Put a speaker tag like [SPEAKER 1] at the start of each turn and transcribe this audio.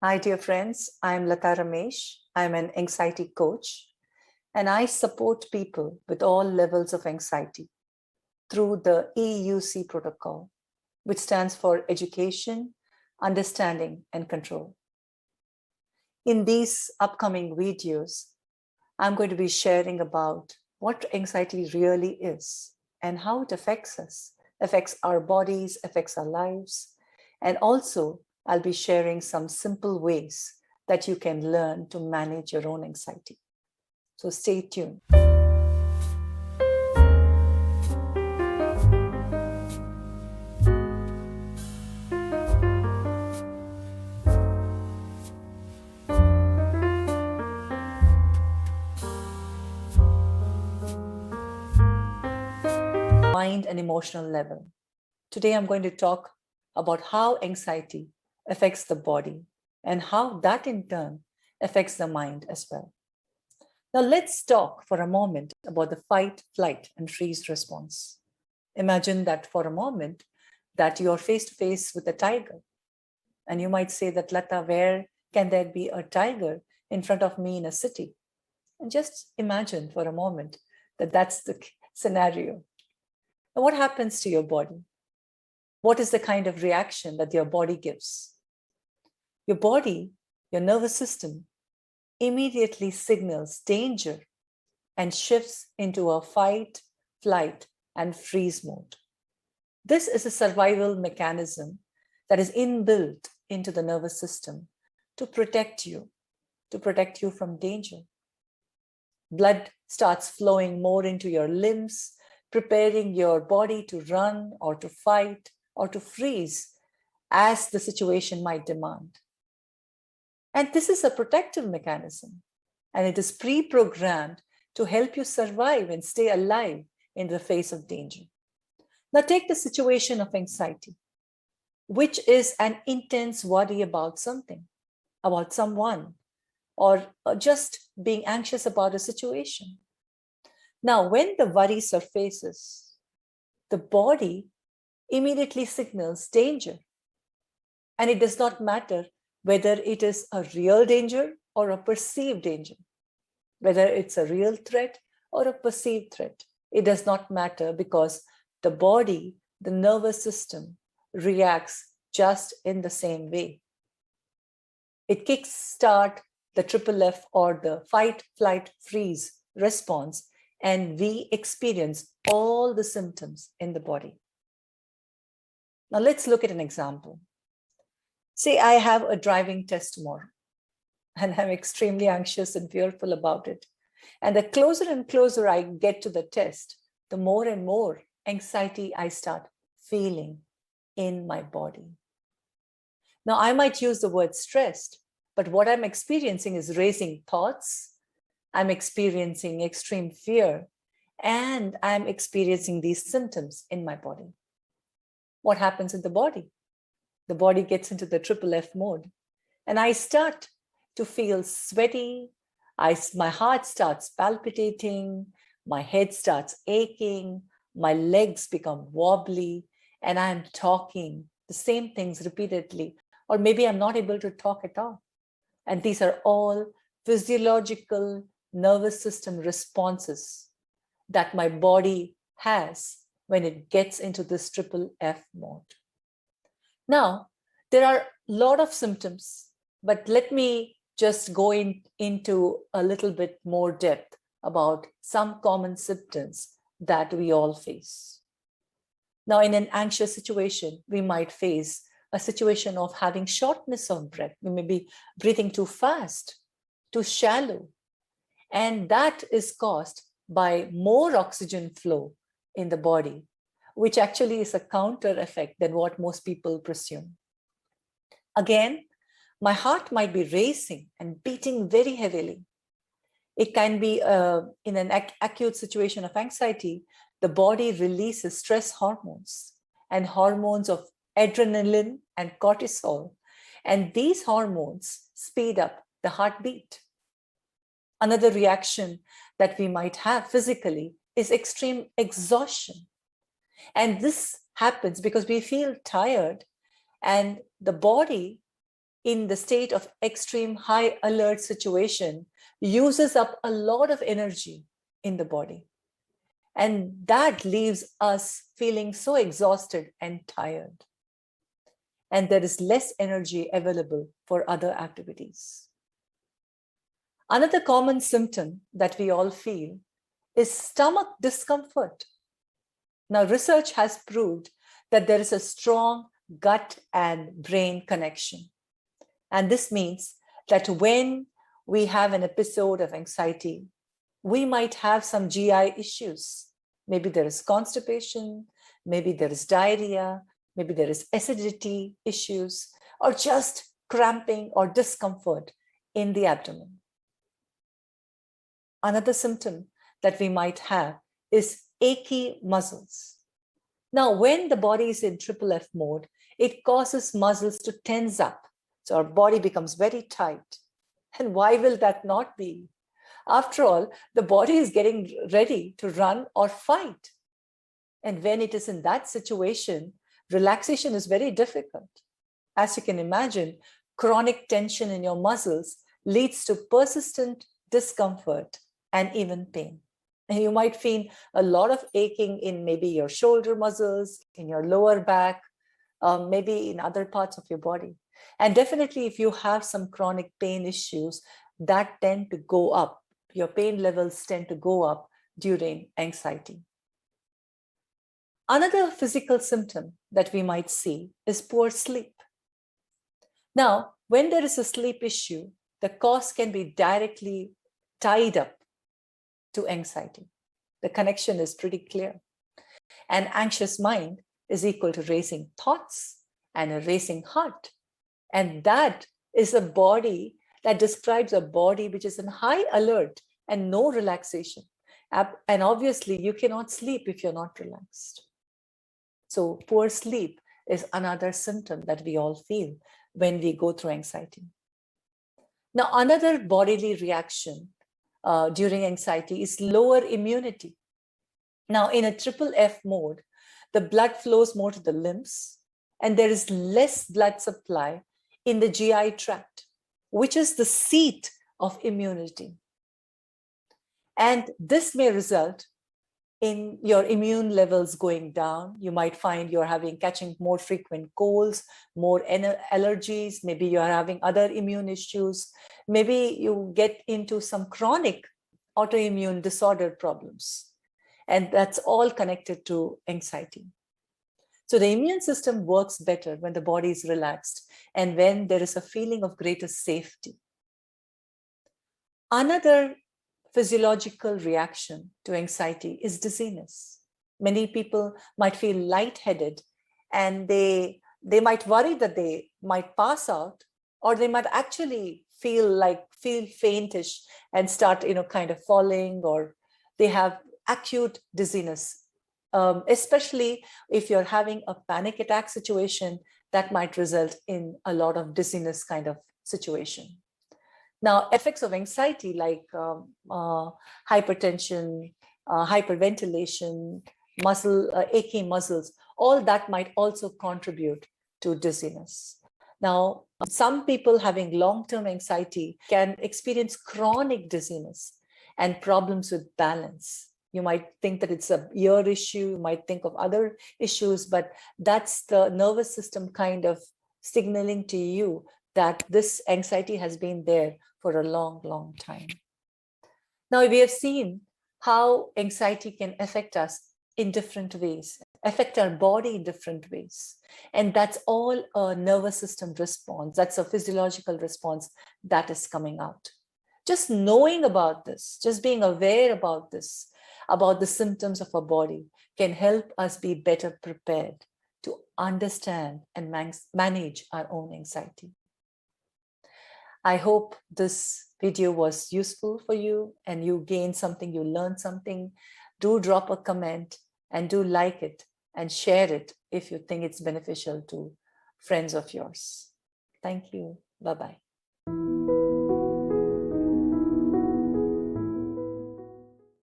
[SPEAKER 1] Hi, dear friends. I'm Lata Ramesh. I'm an anxiety coach, and I support people with all levels of anxiety through the EUC protocol, which stands for Education, Understanding, and Control. In these upcoming videos, I'm going to be sharing about what anxiety really is and how it affects us, affects our bodies, affects our lives, and also I'll be sharing some simple ways that you can learn to manage your own anxiety. So stay tuned. Mind and emotional level. Today I'm going to talk about how anxiety affects the body and how that in turn affects the mind as well. Now, let's talk for a moment about the fight, flight, and freeze response. Imagine that for a moment that you're face to face with a tiger. And you might say that, Lata, where can there be a tiger in front of me in a city? And just imagine for a moment that that's the scenario. Now, what happens to your body? What is the kind of reaction that your body gives? Your body, your nervous system, immediately signals danger and shifts into a fight, flight, and freeze mode. This is a survival mechanism that is inbuilt into the nervous system to protect you from danger. Blood starts flowing more into your limbs, preparing your body to run or to fight or to freeze as the situation might demand. And this is a protective mechanism, and it is pre-programmed to help you survive and stay alive in the face of danger. Now take the situation of anxiety, which is an intense worry about something, about someone, or just being anxious about a situation. Now, when the worry surfaces, the body immediately signals danger. And it does not matter whether it is a real danger or a perceived danger, whether it's a real threat or a perceived threat. It does not matter because the body, the nervous system, reacts just in the same way. It kickstarts the triple F or the fight, flight, freeze response, and we experience all the symptoms in the body. Now let's look at an example. Say I have a driving test tomorrow, and I'm extremely anxious and fearful about it. And the closer and closer I get to the test, the more and more anxiety I start feeling in my body. Now, I might use the word stressed, but what I'm experiencing is racing thoughts. I'm experiencing extreme fear, and I'm experiencing these symptoms in my body. What happens in the body? The body gets into the triple F mode, and I start to feel sweaty. My heart starts palpitating, my head starts aching, my legs become wobbly, and I'm talking the same things repeatedly, or maybe I'm not able to talk at all. And these are all physiological nervous system responses that my body has when it gets into this triple F mode. Now, there are a lot of symptoms, but let me just go into a little bit more depth about some common symptoms that we all face. Now, in an anxious situation, we might face a situation of having shortness of breath. We may be breathing too fast, too shallow, and that is caused by more oxygen flow in the body, which actually is a counter effect than what most people presume. Again, my heart might be racing and beating very heavily. It can be in an acute situation of anxiety, the body releases stress hormones and hormones of adrenaline and cortisol. And these hormones speed up the heartbeat. Another reaction that we might have physically is extreme exhaustion. And this happens because we feel tired and the body in the state of extreme high alert situation uses up a lot of energy in the body. And that leaves us feeling so exhausted and tired. And there is less energy available for other activities. Another common symptom that we all feel is stomach discomfort. Now, research has proved that there is a strong gut and brain connection. And this means that when we have an episode of anxiety, we might have some GI issues. Maybe there is constipation, maybe there is diarrhea, maybe there is acidity issues, or just cramping or discomfort in the abdomen. Another symptom that we might have is achy muscles. Now, when the body is in triple F mode, it causes muscles to tense up. So our body becomes very tight. And why will that not be? After all, the body is getting ready to run or fight. And when it is in that situation, relaxation is very difficult. As you can imagine, chronic tension in your muscles leads to persistent discomfort and even pain. And you might feel a lot of aching in maybe your shoulder muscles, in your lower back, maybe in other parts of your body. And definitely if you have some chronic pain issues, that tend to go up. Your pain levels tend to go up during anxiety. Another physical symptom that we might see is poor sleep. Now, when there is a sleep issue, the cause can be directly tied up to anxiety. The connection is pretty clear. An anxious mind is equal to racing thoughts and a racing heart. And that is a body that describes a body which is in high alert and no relaxation. And obviously, you cannot sleep if you're not relaxed. So poor sleep is another symptom that we all feel when we go through anxiety. Now, another bodily reaction during anxiety is lower immunity. Now, in a triple F mode, the blood flows more to the limbs, and there is less blood supply in the GI tract, which is the seat of immunity. And this may result in your immune levels going down. You might find you're catching more frequent colds, more allergies. Maybe you're having other immune issues. Maybe you get into some chronic autoimmune disorder problems. And that's all connected to anxiety. So the immune system works better when the body is relaxed and when there is a feeling of greater safety. Another physiological reaction to anxiety is dizziness. Many people might feel lightheaded and they might worry that they might pass out, or they might actually feel faintish and start kind of falling, or they have acute dizziness. Especially if you're having a panic attack situation, that might result in a lot of dizziness kind of situation. Now, effects of anxiety like hypertension, hyperventilation, aching muscles, all that might also contribute to dizziness. Now, some people having long-term anxiety can experience chronic dizziness and problems with balance. You might think that it's a ear issue, you might think of other issues, but that's the nervous system kind of signaling to you that this anxiety has been there for a long, long time. Now, we have seen how anxiety can affect us in different ways, affect our body in different ways. And that's all a nervous system response. That's a physiological response that is coming out. Just knowing about this, just being aware about this, about the symptoms of our body, can help us be better prepared to understand and manage our own anxiety. I hope this video was useful for you and you gained something, you learned something. Do drop a comment and do like it and share it if you think it's beneficial to friends of yours. Thank you. Bye-bye.